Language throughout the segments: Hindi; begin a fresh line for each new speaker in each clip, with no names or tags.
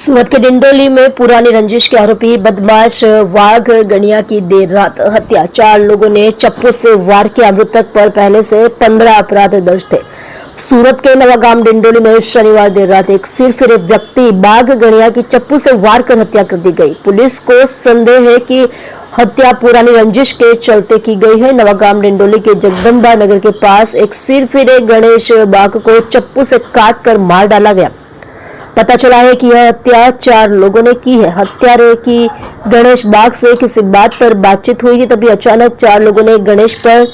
सूरत के डिंडोली में पुरानी रंजिश के आरोपी बदमाश वाघ गणिया की देर रात हत्या। 4 लोगों ने चप्पू से वार किया। मृतक पर पहले से 15 अपराध दर्ज थे। सूरत के नवागाम डिंडोली में शनिवार देर रात एक सिरफिरे व्यक्ति बाघ गणिया की चप्पू से वार कर हत्या कर दी गई। पुलिस को संदेह है कि हत्या पुरानी रंजिश के चलते की गई है। नवागाम डिंडोली के जगदम्बा नगर के पास एक सिरफिरे गणेश बाघ को चप्पू से काट कर मार डाला गया। पता चला है कि यह हत्या 4 लोगों ने की है। हत्यारे की गणेश बाग से किसी बात पर बातचीत हुई थी, तभी अचानक 4 लोगों ने गणेश पर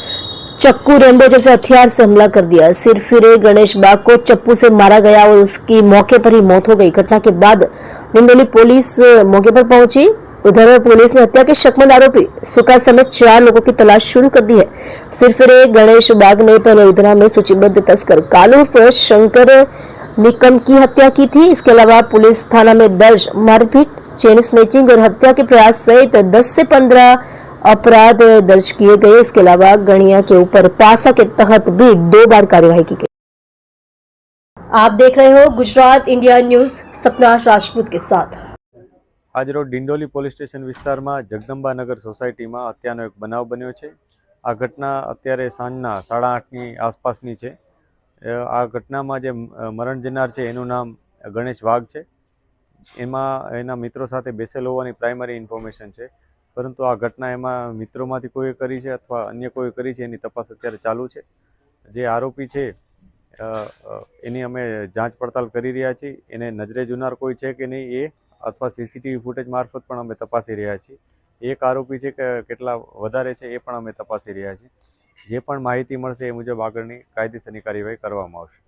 चक्कू, रेंबो जैसे हथियार से हमला कर दिया। सिरफिरे गणेश बाग को चप्पू से मारा गया और उसकी मौके पर ही मौत हो गई। घटना के बाद डिंडोली पुलिस मौके पर पहुंची। उधर पुलिस ने हत्या के शक्मंद आरोपी सुका समेत 4 लोगों की तलाश शुरू कर दी है। सिरफिरे गणेश बाग ने पहले उधरा में सूचीबद्ध तस्कर कालू उर्फ शंकर निकम की हत्या की थी। इसके अलावा पुलिस थाना में दर्ज मारपीट, चेन स्नेचिंग और हत्या के प्रयास सहित 10 से 15 अपराध दर्ज किए गए। इसके अलावा गणिया के ऊपर पासा के तहत भी 2 बार कार्यवाही की गई। आप देख रहे हो गुजरात इंडिया न्यूज, सपना राजपूत के साथ।
आज रोज डिंडोली पोलीस स्टेशन विस्तार में जगदम्बा नगर सोसायटी में हत्यानो एक बनाव बन्यो छे। आ घटना अत्यारे सांजना 8:30 आसपासनी छे। आ घटना में जे मरण जनार है एनु नाम गणेश वाघ है। एमां एना मित्रों साथे बेसेल होवानी प्राइमरी इन्फॉर्मेशन है, परंतु आ घटना एमां मित्रोमांथी कोई करी है अथवा अन्य कोई करी है एनी तपास अत्यारे चालू है। जे आरोपी है एनी अमे जांच पड़ताल करी रह्या छीए। एने नजरे जुनार कोई है कि नहीं ए अथवा सीसीटीवी फूटेज मार्फत पण अमे तपासी रह्या छीए। एक आरोपी है कि केटला वधारे छे ए पण अमे तपासी रह्या छीए। जे पण माहिती मळशे ए मुजब आगळनी कायदेसરની કાર્યવાહી કરવામાં આવશે।